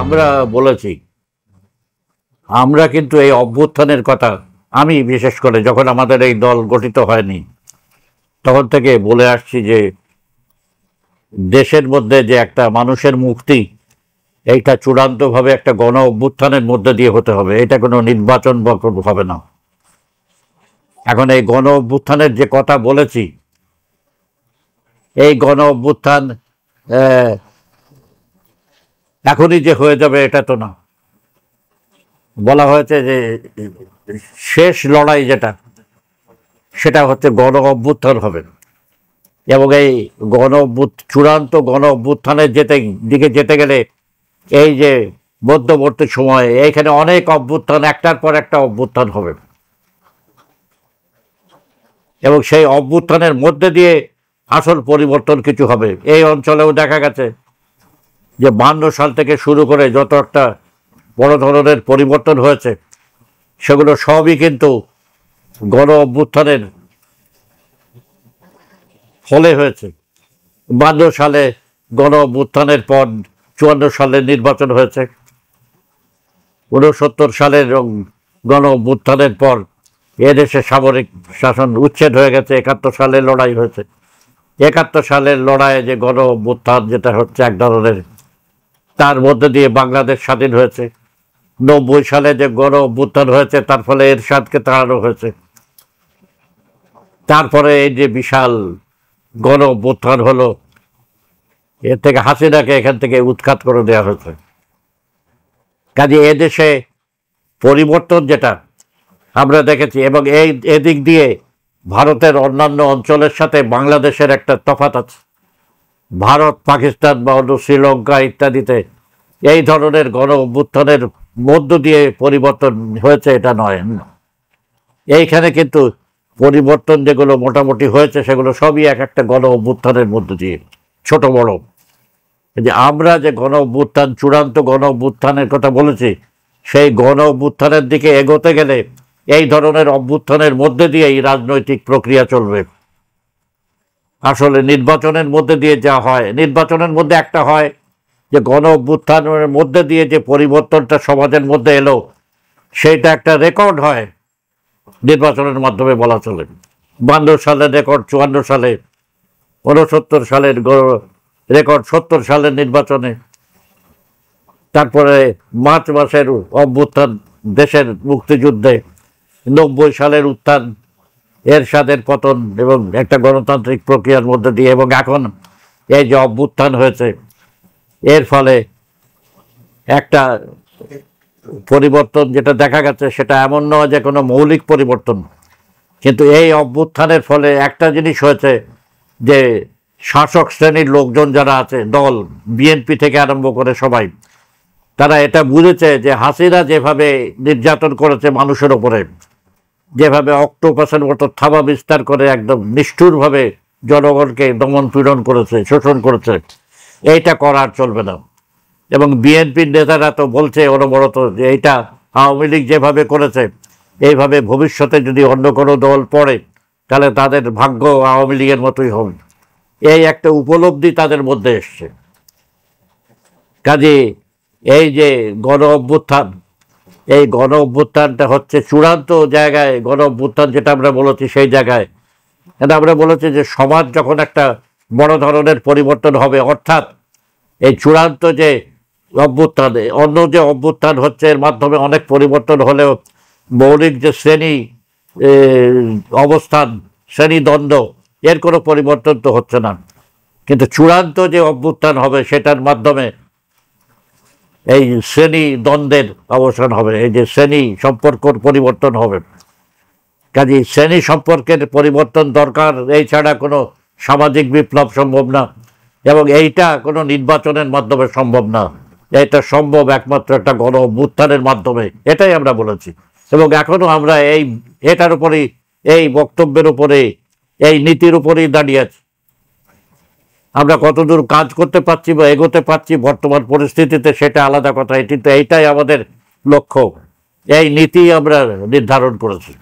আমরা বলেছি, আমরা কিন্তু এই অভ্যুত্থানের কথা, আমি বিশেষ করে যখন আমাদের এই দল গঠিত হয়নি তখন থেকে বলে আসছি যে দেশের মধ্যে যে একটা মানুষের মুক্তি, এইটা চূড়ান্তভাবে একটা গণ অভ্যুত্থানের মধ্যে দিয়ে হতে হবে। এটা কোনো নির্বাচন বা হবে না। এখন এই গণ অভ্যুত্থানের যে কথা বলেছি, এই গণ অভ্যুত্থান এখনই যে হয়ে যাবে এটা তো না। বলা হয়েছে যে শেষ লড়াই যেটা, সেটা হচ্ছে গণ অভ্যুত্থান হবে। এবং এই চূড়ান্ত গণ অভ্যুত্থানের দিকে যেতে গেলে এই যে মধ্যবর্তী সময়ে এইখানে অনেক অভ্যুত্থান, একটার পর একটা অভ্যুত্থান হবে। এবং সেই অভ্যুত্থানের মধ্যে দিয়ে আসল পরিবর্তন কিছু হবে। এই অঞ্চলেও দেখা গেছে যে 52 সাল থেকে শুরু করে যত একটা বড় ধরনের পরিবর্তন হয়েছে, সেগুলো সবই কিন্তু গণ অভ্যুত্থানের ফলে হয়েছে। 52 সালে গণ অভ্যুত্থানের পর 54 সালের নির্বাচন হয়েছে। 69 সালের গণ অভ্যুত্থানের পর এদেশে সামরিক শাসন উচ্ছেদ হয়ে গেছে। 71 সালের লড়াই হয়েছে। 71 সালের লড়াইয়ে যে গণ অভ্যুত্থান যেটা হচ্ছে এক ধরনের, তার মধ্যে দিয়ে বাংলাদেশ স্বাধীন হয়েছে। 90 সালে যে গণ অভ্যুত্থান হয়েছে, তার ফলে এরশাদকে তাড়ানো হয়েছে। তারপরে এই যে বিশাল গণ অভ্যুত্থান হলো, এর থেকে হাসিনাকে এখান থেকে উৎখাত করে দেওয়া হয়েছে। কাজে এদেশে পরিবর্তন যেটা আমরা দেখেছি, এবং এদিক দিয়ে ভারতের অন্যান্য অঞ্চলের সাথে বাংলাদেশের একটা তফাৎ আছে। ভারত, পাকিস্তান বা অন্য শ্রীলঙ্কা ইত্যাদিতে এই ধরনের গণ অভ্যুত্থানের মধ্য দিয়ে পরিবর্তন হয়েছে এটা নয়। এইখানে কিন্তু পরিবর্তন যেগুলো মোটামুটি হয়েছে, সেগুলো সবই এক একটা গণ অভ্যুত্থানের মধ্য দিয়ে, ছোট বড়। যে আমরা যে গণ অভ্যুত্থান, চূড়ান্ত গণ অভ্যুত্থানের কথা বলেছি, সেই গণ অভ্যুত্থানের দিকে এগোতে গেলে এই ধরনের অভ্যুত্থানের মধ্যে দিয়েই রাজনৈতিক প্রক্রিয়া চলবে। আসলে নির্বাচনের মধ্যে দিয়ে যা হয়, নির্বাচনের মধ্যে একটা হয় যে গণ অভ্যুত্থানের মধ্যে দিয়ে যে পরিবর্তনটা সমাজের মধ্যে এলো, সেইটা একটা রেকর্ড হয় নির্বাচনের মাধ্যমে বলা চলে। 52 সালের রেকর্ড 54 সালে, 69 সালের রেকর্ড 70 সালের নির্বাচনে, তারপরে মার্চ মাসের অভ্যুত্থান দেশের মুক্তিযুদ্ধে, 90 সালের উত্থান, এরশাদের পতন এবং একটা গণতান্ত্রিক প্রক্রিয়ার মধ্যে দিয়ে, এবং এখন এই যে অভ্যুত্থান হয়েছে, এর ফলে একটা পরিবর্তন যেটা দেখা গেছে, সেটা এমন নয় যে কোনো মৌলিক পরিবর্তন। কিন্তু এই অভ্যুত্থানের ফলে একটা জিনিস হয়েছে যে শাসক শ্রেণীর লোকজন যারা আছে, দল বিএনপি থেকে আরম্ভ করে সবাই, তারা এটা বুঝেছে যে হাসিনা যেভাবে নির্যাতন করেছে মানুষের ওপরে, যেভাবে অক্টোপাসের মতো থাবা বিস্তার করে একদম নিষ্ঠুরভাবে জনগণকে দমন পীড়ন করেছে, শোষণ করেছে, এইটা করার চলবে না। এবং বিএনপির নেতারা তো বলছে অনবরত যে এইটা আওয়ামী লীগ যেভাবে করেছে, এইভাবে ভবিষ্যতে যদি অন্য কোনো দল পড়ে তাহলে তাদের ভাগ্য আওয়ামী লীগের মতোই হবে। এই একটা উপলব্ধি তাদের মধ্যে এসছে। কাজে এই যে গণ অভ্যুত্থান, এই গণ অভ্যুত্থানটা হচ্ছে চূড়ান্ত জায়গায়, গণ অভ্যুত্থান যেটা আমরা বলেছি সেই জায়গায়। এটা আমরা বলেছি যে সমাজ যখন একটা বড় ধরনের পরিবর্তন হবে, অর্থাৎ এই চূড়ান্ত যে অভ্যুত্থান, অন্য যে অভ্যুত্থান হচ্ছে এর মাধ্যমে অনেক পরিবর্তন হলেও মৌলিক যে শ্রেণী অবস্থান, শ্রেণীদ্বন্দ্ব, এর কোনো পরিবর্তন তো হচ্ছে না। কিন্তু চূড়ান্ত যে অভ্যুত্থান হবে সেটার মাধ্যমে এই শ্রেণী দ্বন্দ্বের অবসান হবে, এই যে শ্রেণী সম্পর্কর পরিবর্তন হবে। কাজে শ্রেণী সম্পর্কের পরিবর্তন দরকার, এই ছাড়া কোনো সামাজিক বিপ্লব সম্ভব না, এবং এইটা কোনো নির্বাচনের মাধ্যমে সম্ভব না। এটা সম্ভব একমাত্র একটা গণ অভ্যুত্থানের মাধ্যমে, এটাই আমরা বলেছি। এবং এখনো আমরা এটার উপরেই, এই বক্তব্যের উপরে, এই নীতির উপরেই দাঁড়িয়ে আছি। আমরা কতদূর কাজ করতে পারছি বা এগোতে পারছি বর্তমান পরিস্থিতিতে সেটা আলাদা কথা, কিন্তু এইটাই আমাদের লক্ষ্য, এই নীতি আমরা নির্ধারণ করেছি।